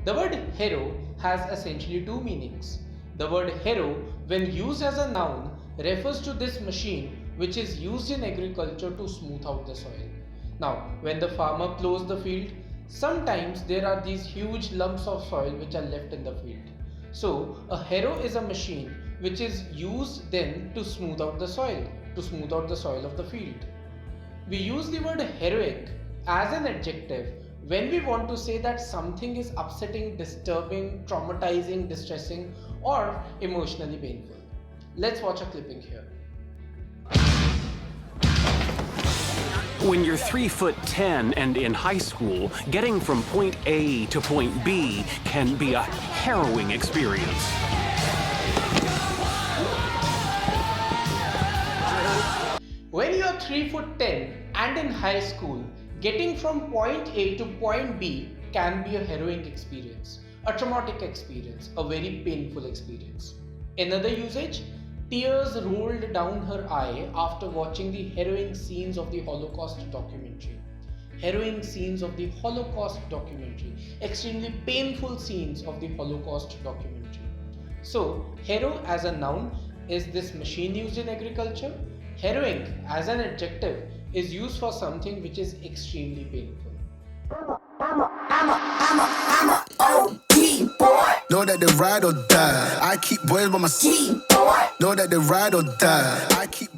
The word harrow has essentially two meanings. The word harrow, when used as a noun, refers to this machine which is used in agriculture to smooth out the soil. Now, when the farmer plows the field, sometimes there are these huge lumps of soil which are left in the field. So, a harrow is a machine which is used then to smooth out the soil, of the field. We use the word harrowing as an adjective when we want to say that something is upsetting, disturbing, traumatizing, distressing, or emotionally painful. Let's watch a clipping here. When you're 3'10" and in high school, getting from point A to point B can be a harrowing experience. When you are 3'10" and in high school, getting from point A to point B can be a harrowing experience, a traumatic experience, a very painful experience. Another usage, tears rolled down her eye after watching the harrowing scenes of the Holocaust documentary. Harrowing scenes of the Holocaust documentary, extremely painful scenes of the Holocaust documentary. So, harrow as a noun is this machine used in agriculture. Harrowing as an adjective is used for something which is extremely painful. I'm a OG boy. Know that they ride or die. I keep boys by my seat, boy. Know that they ride or die. I keep